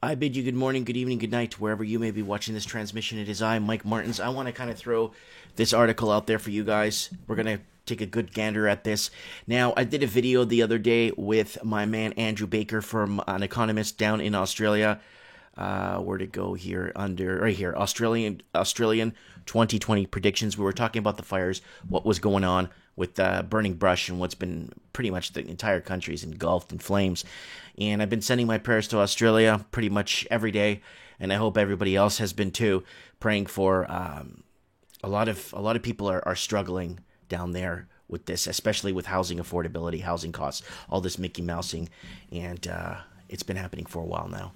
I bid you good morning, good evening, good night, wherever you may be watching this transmission. It is I, Mike Martins. I want to kind of throw this article out there for you guys. We're going to take a good gander at this. Now, I did a video the other day with my man Andrew Baker from An Economist down in Australia. Where'd it go here? Right here, Australian 2020 predictions. We were talking about the fires, what was going on with burning brush, and what's been pretty much the entire country's engulfed in flames. And I've been sending my prayers to Australia pretty much every day, and I hope everybody else has been too, praying for a lot of people are struggling down there with this, especially with housing affordability, housing costs, all this Mickey Mousing, and it's been happening for a while now.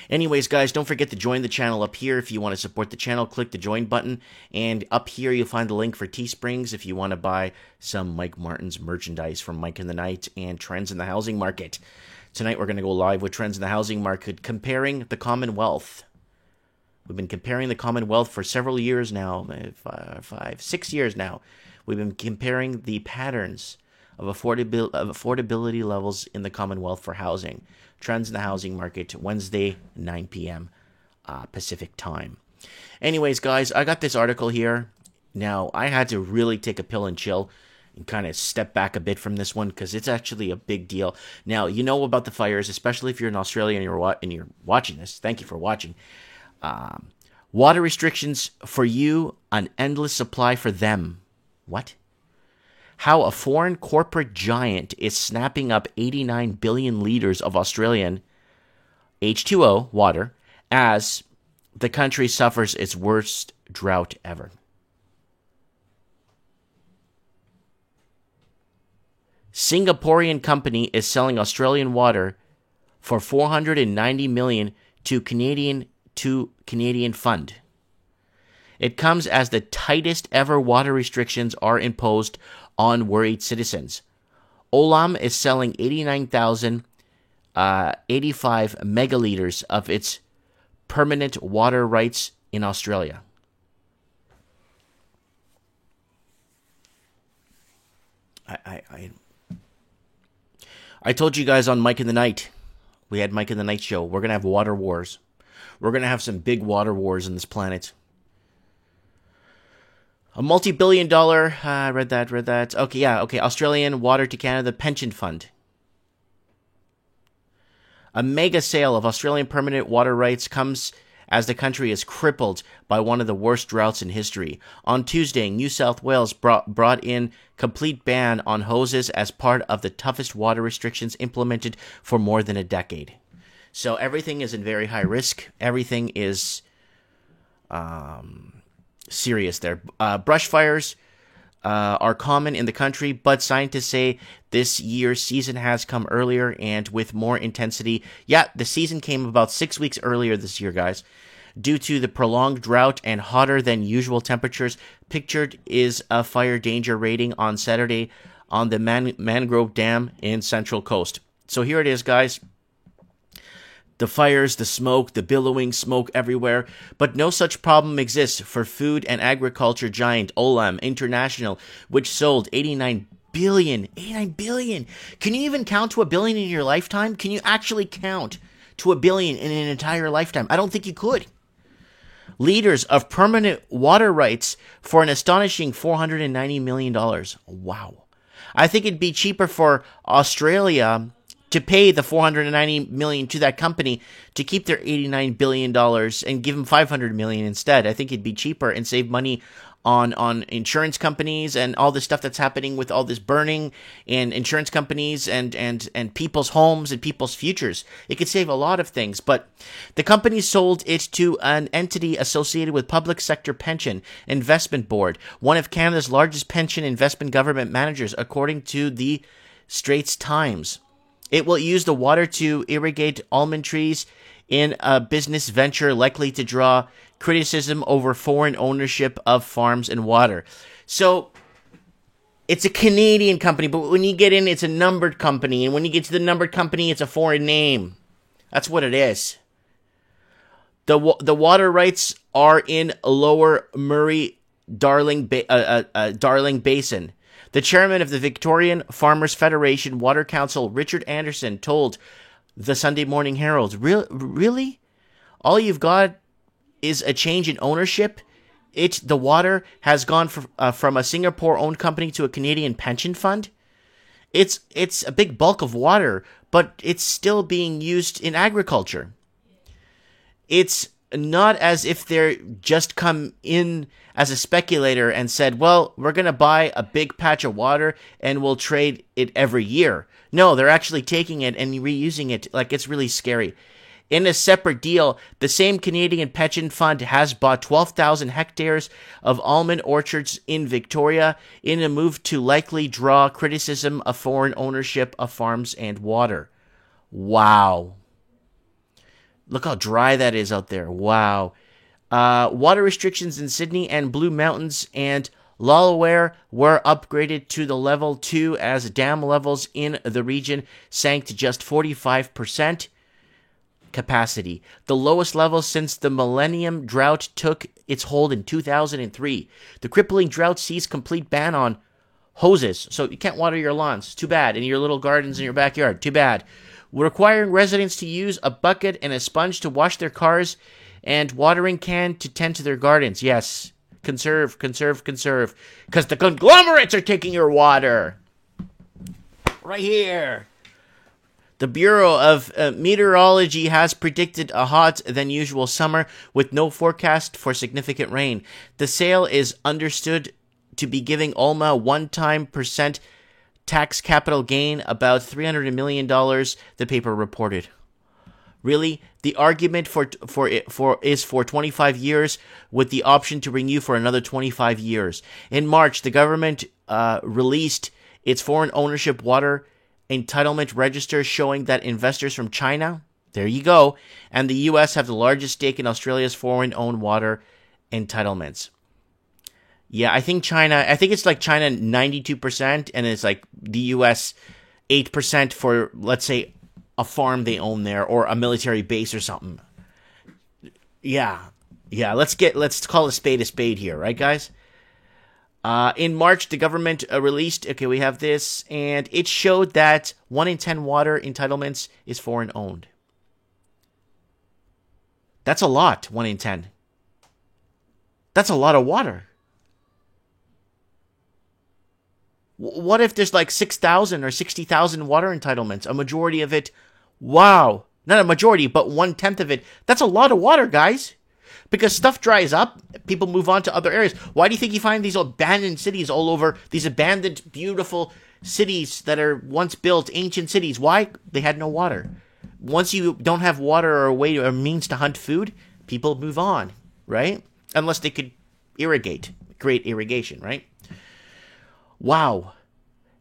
Anyways, guys, don't forget to join the channel up here. If you want to support the channel, click the join button. And up here, you'll find the link for Teesprings if you want to buy some Mike Martins merchandise from Mike in the Night and Trends in the Housing Market. Tonight, we're going to go live with Trends in the Housing Market, comparing the Commonwealth. We've been comparing the Commonwealth for several years now, 6 years now. We've been comparing the patterns of affordability levels in the Commonwealth for housing. Trends in the Housing Market, Wednesday, 9 p.m. Pacific time. Anyways, guys, I got this article here. Now, I had to really take a pill and chill and kind of step back a bit from this one because it's actually a big deal. Now, you know about the fires, especially if you're in Australia and you're watching this. Thank you for watching. Water restrictions for you, an endless supply for them. What? How a foreign corporate giant is snapping up 89 billion liters of Australian H2O water as the country suffers its worst drought ever. Singaporean company is selling Australian water for 490 million to Canadian fund. It comes as the tightest ever water restrictions are imposed on worried citizens. Olam is selling 89,085 megaliters of its permanent water rights in Australia. I told you guys on Mike in the Night, we had Mike in the Night show, we're going to have water wars. We're going to have some big water wars on this planet. A multi-billion dollar, read that. Okay, Australian Water to Canada Pension Fund. A mega sale of Australian permanent water rights comes as the country is crippled by one of the worst droughts in history. On Tuesday, New South Wales brought in complete ban on hoses as part of the toughest water restrictions implemented for more than a decade. So everything is in very high risk. Everything is serious there. Brush fires are common in the country, but scientists say this year's season has come earlier and with more intensity. Yeah, the season came about 6 weeks earlier this year, guys. Due to the prolonged drought and hotter than usual temperatures, pictured is a fire danger rating on Saturday on the Mangrove Dam in Central Coast. So here it is, guys. The fires, the smoke, the billowing smoke everywhere. But no such problem exists for food and agriculture giant Olam International, which sold 89 billion. 89 billion. Can you even count to a billion in your lifetime? Can you actually count to a billion in an entire lifetime? I don't think you could. Liters of permanent water rights for an astonishing $490 million. Wow. I think it'd be cheaper for Australia to pay the $490 million to that company to keep their $89 billion and give them $500 million instead. I think it'd be cheaper and save money on insurance companies and all the stuff that's happening with all this burning and insurance companies and people's homes and people's futures. It could save a lot of things, but the company sold it to an entity associated with Public Sector Pension Investment Board, one of Canada's largest pension investment government managers, according to the Straits Times. It will use the water to irrigate almond trees in a business venture likely to draw criticism over foreign ownership of farms and water. So it's a Canadian company, but when you get in, it's a numbered company. And when you get to the numbered company, it's a foreign name. That's what it is. The water rights are in Lower Murray Darling Basin. The chairman of the Victorian Farmers Federation Water Council, Richard Anderson, told the Sunday Morning Herald, Really? All you've got is a change in ownership. The water has gone from a Singapore-owned company to a Canadian pension fund. It's a big bulk of water, but it's still being used in agriculture. It's not as if they're just come in as a speculator and said, well, we're going to buy a big patch of water and we'll trade it every year. No, they're actually taking it and reusing it. Like, it's really scary. In a separate deal, the same Canadian pension fund has bought 12,000 hectares of almond orchards in Victoria in a move to likely draw criticism of foreign ownership of farms and water. Wow. Look how dry that is out there. Wow. Water restrictions in Sydney and Blue Mountains and Lullawarre were upgraded to the level 2 as dam levels in the region sank to just 45% capacity, the lowest level since the Millennium Drought took its hold in 2003. The crippling drought sees complete ban on hoses, so you can't water your lawns. Too bad. In your little gardens in your backyard. Too bad. Requiring residents to use a bucket and a sponge to wash their cars and watering can to tend to their gardens. Yes. Conserve, conserve, conserve. Because the conglomerates are taking your water. Right here. The Bureau of Meteorology has predicted a hot than usual summer with no forecast for significant rain. The sale is understood to be giving Alma one-time percent tax capital gain, about $300 million, the paper reported. Really? The argument is for 25 years with the option to renew for another 25 years. In March, the government released its foreign ownership water entitlement register showing that investors from China, there you go, and the U.S. have the largest stake in Australia's foreign-owned water entitlements. Yeah, I think it's like China 92%, and it's like the U.S. 8% for, let's say, a farm they own there, or a military base or something. Yeah, let's call a spade here, right, guys? In March, the government released, we have this, and it showed that 1 in 10 water entitlements is foreign owned. That's a lot, 1 in 10. That's a lot of water. What if there's like 6,000 or 60,000 water entitlements? A majority of it, wow. Not a majority, but 1/10 of it. That's a lot of water, guys. Because stuff dries up, people move on to other areas. Why do you think you find these abandoned cities all over, these abandoned, beautiful cities that are once built, ancient cities? Why? They had no water. Once you don't have water or a way or a means to hunt food, people move on, right? Unless they could create irrigation, right? Wow.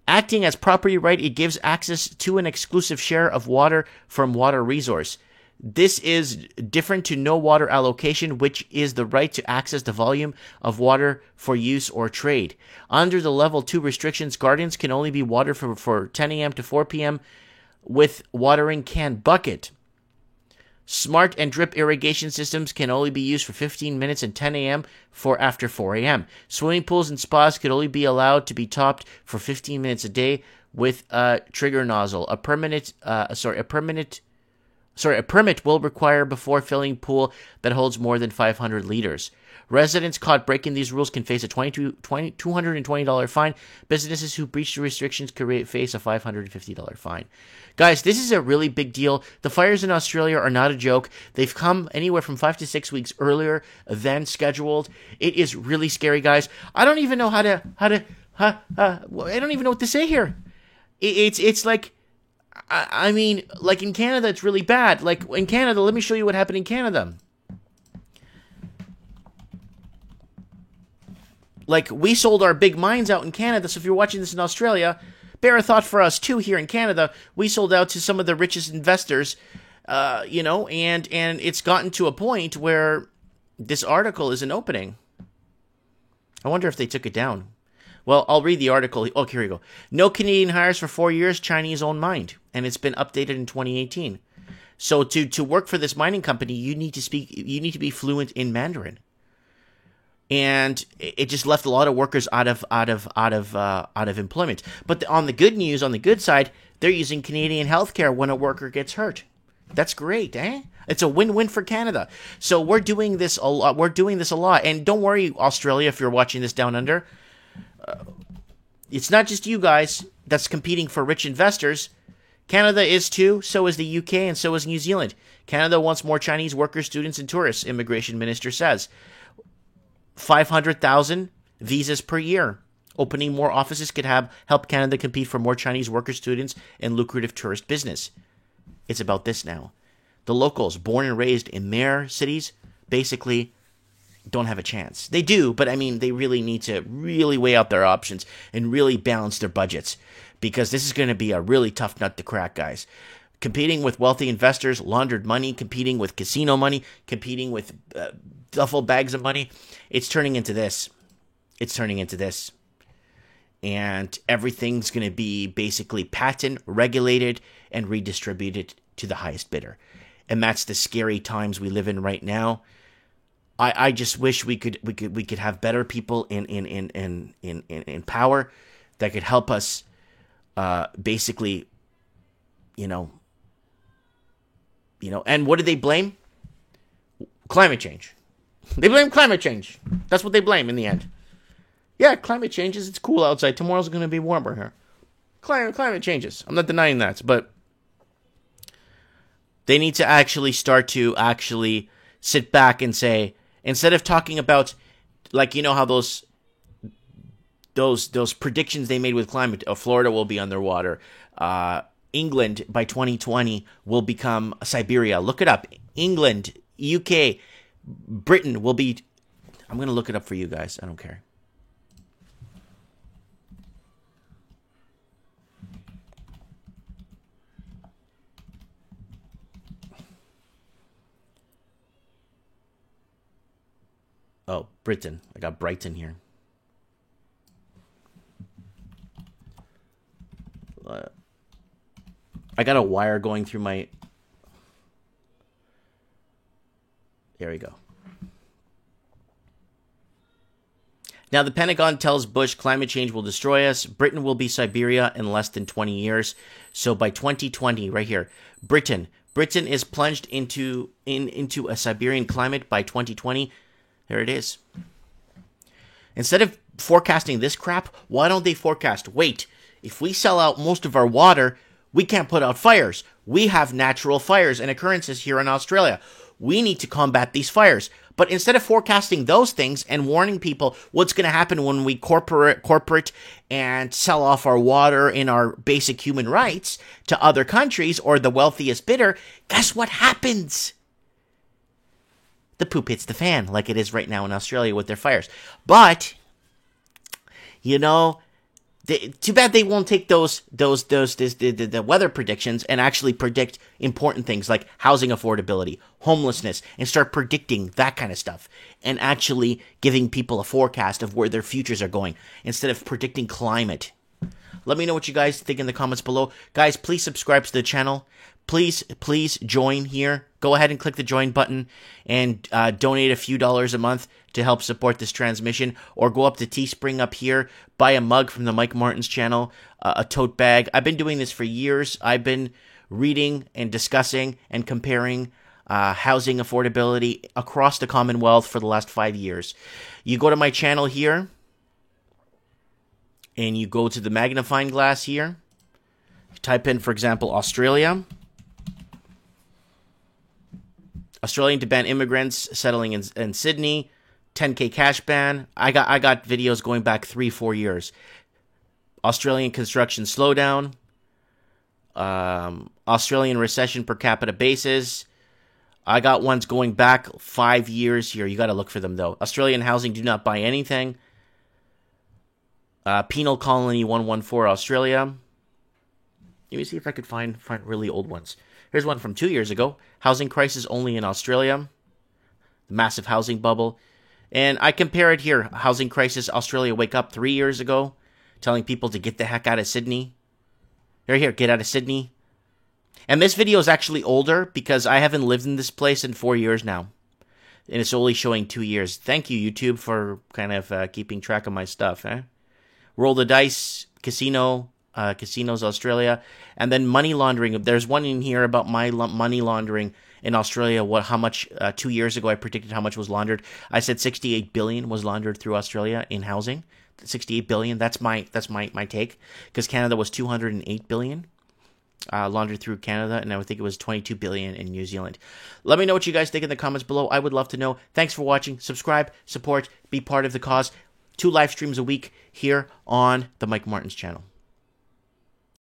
Acting as property right, it gives access to an exclusive share of water from water resource. This is different to no water allocation, which is the right to access the volume of water for use or trade. Under the level 2 restrictions, gardens can only be watered for 10 a.m. to 4 p.m. with watering can bucket. Smart and drip irrigation systems can only be used for 15 minutes and 10 a.m. for after 4 a.m. Swimming pools and spas could only be allowed to be topped for 15 minutes a day with a trigger nozzle. A permit will require before filling pool that holds more than 500 liters. Residents caught breaking these rules can face a $220 fine. Businesses who breach the restrictions could face a $550 fine. Guys, this is a really big deal. The fires in Australia are not a joke. They've come anywhere from 5 to 6 weeks earlier than scheduled. It is really scary, guys. I don't even know I don't even know what to say here. It's like, I mean, like in Canada, it's really bad. Like in Canada, let me show you what happened in Canada. Like, we sold our big mines out in Canada, so if you're watching this in Australia, bear a thought for us, too, here in Canada. We sold out to some of the richest investors, and it's gotten to a point where this article is an opening. I wonder if they took it down. Well, I'll read the article. Oh, here we go. No Canadian hires for 4 years, Chinese-owned mine, and it's been updated in 2018. So to work for this mining company, you need to be fluent in Mandarin. And it just left a lot of workers out of employment. But on the good news, on the good side, they're using Canadian healthcare when a worker gets hurt. That's great, eh? It's a win-win for Canada. So we're doing this a lot. We're doing this a lot. And don't worry, Australia, if you're watching this down under, it's not just you guys that's competing for rich investors. Canada is too, so is the UK, and so is New Zealand. Canada wants more Chinese workers, students, and tourists, immigration minister says. 500,000 visas per year. Opening more offices could help Canada compete for more Chinese workers, students, and lucrative tourist business. It's about this now. The locals, born and raised in their cities, basically don't have a chance. They do, but I mean, they really need to really weigh out their options and really balance their budgets, because this is going to be a really tough nut to crack, guys. Competing with wealthy investors, laundered money, competing with casino money, competing with duffel bags of money. It's turning into this. It's turning into this. And everything's going to be basically patent, regulated, and redistributed to the highest bidder. And that's the scary times we live in right now. I just wish we could have better people in power that could help us basically, and what do they blame? Climate change. They blame climate change. That's what they blame in the end. Yeah, climate changes. It's cool outside. Tomorrow's going to be warmer here. Climate changes. I'm not denying that, but they need to actually start to actually sit back and say, instead of talking about, like, how those predictions they made with climate, Florida will be underwater, England by 2020 will become Siberia. Look it up. England, UK, Britain will be. I'm going to look it up for you guys. I don't care. Oh, Britain. I got Brighton here. I got a wire going through my... There we go. Now, the Pentagon tells Bush climate change will destroy us. Britain will be Siberia in less than 20 years. So by 2020, right here, Britain is plunged into a Siberian climate by 2020. There it is. Instead of forecasting this crap, why don't they forecast, wait, if we sell out most of our water, we can't put out fires. We have natural fires and occurrences here in Australia. We need to combat these fires. But instead of forecasting those things and warning people what's going to happen when we corporate and sell off our water and our basic human rights to other countries or the wealthiest bidder, guess what happens? The poop hits the fan, like it is right now in Australia with their fires. But, too bad they won't take the weather predictions and actually predict important things like housing affordability, homelessness, and start predicting that kind of stuff and actually giving people a forecast of where their futures are going instead of predicting climate. Let me know what you guys think in the comments below. Guys, please subscribe to the channel. Please join here. Go ahead and click the join button and donate a few dollars a month to help support this transmission, or go up to Teespring up here, buy a mug from the Mike Martins channel, a tote bag. I've been doing this for years. I've been reading and discussing and comparing housing affordability across the Commonwealth for the last 5 years. You go to my channel here, and you go to the magnifying glass here. Type in, for example, Australia. Australian to ban immigrants settling in Sydney. 10K cash ban. I got videos going back 3-4 years. Australian construction slowdown. Australian recession per capita basis. I got ones going back 5 years here. You got to look for them, though. Australian housing, do not buy anything. Penal Colony 114 Australia. Let me see if I could find really old ones. Here's one from 2 years ago. Housing crisis only in Australia. Massive housing bubble. And I compare it here. Housing crisis, Australia wake up 3 years ago. Telling people to get the heck out of Sydney. Here, get out of Sydney. And this video is actually older because I haven't lived in this place in 4 years now. And it's only showing 2 years. Thank you, YouTube, for kind of keeping track of my stuff. Roll the dice, casinos Australia, and then money laundering. There's one in here about money laundering in Australia, how much 2 years ago I predicted how much was laundered. I said 68 billion was laundered through Australia in housing. 68 billion. That's my take, because Canada was 208 billion. Laundered through Canada, and I would think it was 22 billion in New Zealand. Let me know what you guys think in the comments below. I would love to know. Thanks for watching. Subscribe, support, be part of the cause. 2 live streams a week here on the Mike Martins channel.